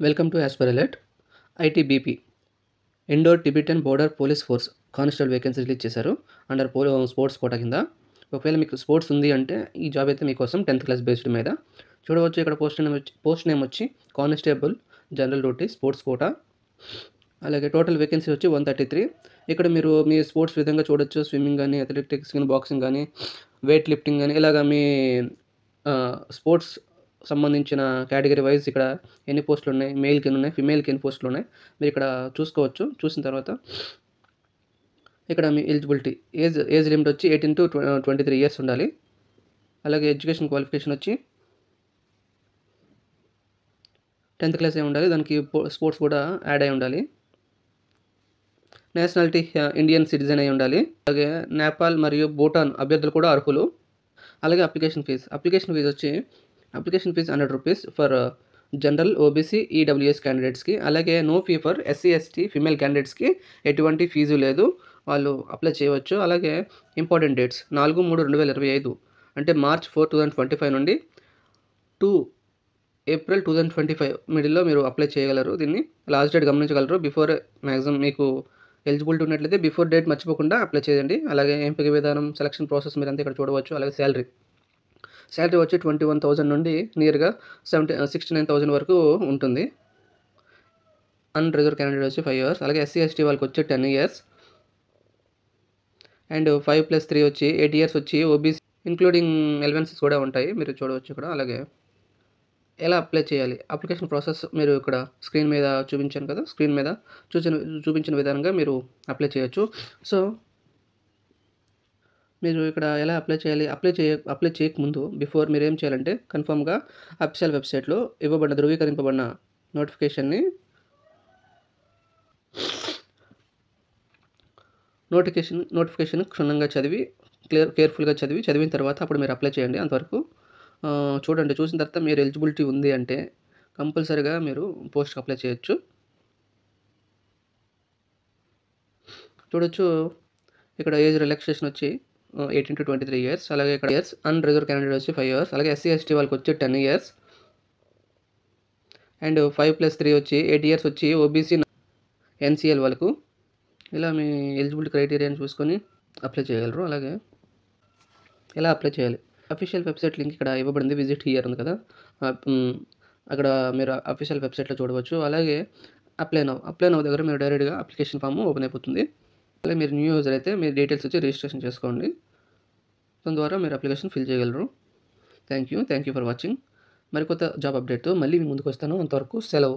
Welcome to as per alert. ITBP Indo Tibetan border police force constable vacancy release చేశారు under sports quota కింద. ఒకవేళ మీకు sports ఉంది అంటే ఈ జాబ్ అయితే మీకోసం 10th క్లాస్ బేస్డ్ మీద చూడవచ్చు. ఇక్కడ పోస్ట్ నేమ్ వచ్చి constable general duty sports quota. అలాగే టోటల్ వేకెన్సీ వచ్చి 133. ఇక్కడ మీరు మీ స్పోర్ట్స్ విధంగా చూడొచ్చు. స్విమ్మింగ్ కానీ, అథ్లెటిక్స్ కానీ, బాక్సింగ్ కానీ, వెయిట్ లిఫ్టింగ్ కానీ ఇలాగ మీ స్పోర్ట్స్ సంబంధించిన కేటగిరీ వైజ్ ఇక్కడ ఎన్ని పోస్టులు ఉన్నాయి, మేల్కి ఎన్ని ఉన్నాయి, ఫిమేల్కి ఎన్ని పోస్టులు ఉన్నాయి మీరు ఇక్కడ చూసుకోవచ్చు. చూసిన తర్వాత ఇక్కడ మీ ఎలిజిబిలిటీ ఏజ్ లిమిట్ వచ్చి 18 to 23 ఇయర్స్ ఉండాలి. అలాగే ఎడ్యుకేషన్ క్వాలిఫికేషన్ వచ్చి 10th క్లాస్ అయి ఉండాలి. దానికి స్పోర్ట్స్ కూడా యాడ్ అయి ఉండాలి. నేషనాలిటీ ఇండియన్ సిటిజన్ అయి ఉండాలి. అలాగే నేపాల్ మరియు భూటాన్ అభ్యర్థులు కూడా అర్హులు. అలాగే అప్లికేషన్ ఫీజు వచ్చి application fee 100 rupees for general, OBC, EWS క్యాండిడేట్స్కి. అలాగే no fee for SC, ST, female క్యాండిడేట్స్కి ఎటువంటి ఫీజు లేదు, వాళ్ళు అప్లై చేయవచ్చు. అలాగే ఇంపార్టెంట్ డేట్స్ 4/3/2025 అంటే March 4, 2025 నుండి 2 April 2025 మిడిల్లో మీరు అప్లై చేయగలరు. దీన్ని లాస్ట్ డేట్ గమనించగలరు. బిఫోర్ మ్యాక్సిమం మీకు ఎలిజిబిలిటీ ఉన్నట్లయితే బిఫోర్ డేట్ మర్చిపోకుండా అప్లై చేయండి. అలాగే ఎంపిక విధానం, సెలక్షన్ ప్రాసెస్ మీరంతా ఇక్కడ చూడవచ్చు. అలాగే శాలరీ వచ్చి 21,000 నుండి నియర్గా 69,000 వరకు ఉంటుంది. అన్రిజర్వ్ క్యాండిడేట్ వచ్చి 5 years. అలాగే ఎస్సీ, ఎస్టీ వాళ్ళకి వచ్చి 10 years అండ్ 5+3 వచ్చి 8 years వచ్చి ఓబీసీ ఇంక్లూడింగ్ ఎలవెన్సెస్ కూడా ఉంటాయి, మీరు చూడవచ్చు ఇక్కడ. అలాగే ఎలా అప్లై చేయాలి, అప్లికేషన్ ప్రాసెస్ మీరు ఇక్కడ స్క్రీన్ మీద చూపించాను కదా, స్క్రీన్ మీద చూపించిన విధానంగా మీరు అప్లై చేయొచ్చు. సో మీరు ఇక్కడ ఎలా అప్లై చేయాలి, అప్లై చేయకముందు బిఫోర్ మీరు ఏం చేయాలంటే కన్ఫర్మ్గా అఫీషియల్ వెబ్సైట్లో ధృవీకరింపబడిన నోటిఫికేషన్ క్షుణ్ణంగా కేర్ఫుల్గా చదివిన తర్వాత అప్పుడు మీరు అప్లై చేయండి. అంతవరకు చూడండి. చూసిన తర్వాత మీరు ఎలిజిబిలిటీ ఉంది అంటే కంపల్సరీగా మీరు పోస్ట్కి అప్లై చేయొచ్చు. చూడొచ్చు ఇక్కడ ఏజ్ రిలాక్సేషన్ వచ్చి 18 to 23 years. అలాగే ఇక్కడ ఇయర్స్ అన్రిజర్వ్ క్యాండిడేట్ వచ్చి 5 years. అలాగే ఎస్సీ, ఎస్టీ వాళ్ళకి వచ్చి 10 years అండ్ 5+3 వచ్చి 8 years వచ్చి ఓబీసీ, ఎన్సీఎల్ వాళ్ళకు. ఇలా మీ ఎలిజిబిలిటీ క్రైటీరియాని చూసుకొని అప్లై చేయగలరు. అలాగే ఎలా అప్లై చేయాలి, అఫీషియల్ వెబ్సైట్ లింక్ ఇక్కడ ఇవ్వబడింది. విజిట్ హియర్ ఉంది కదా, అక్కడ మీరు అఫీషియల్ వెబ్సైట్లో చూడవచ్చు. అలాగే అప్లై నవ్ దగ్గర మీరు డైరెక్ట్గా అప్లికేషన్ ఫామ్ ఓపెన్ అయిపోతుంది. అలాగే మీరు న్యూ యూజర్ అయితే మీ డీటెయిల్స్ వచ్చి రిజిస్ట్రేషన్ చేసుకోండి. దాని ద్వారా మీరు అప్లికేషన్ ఫిల్ చేయగలరు. Thank you for watching. మరికొత్త జాబ్ అప్డేట్తో మళ్ళీ మీ ముందుకు వస్తాను. అంతవరకు సెలవు.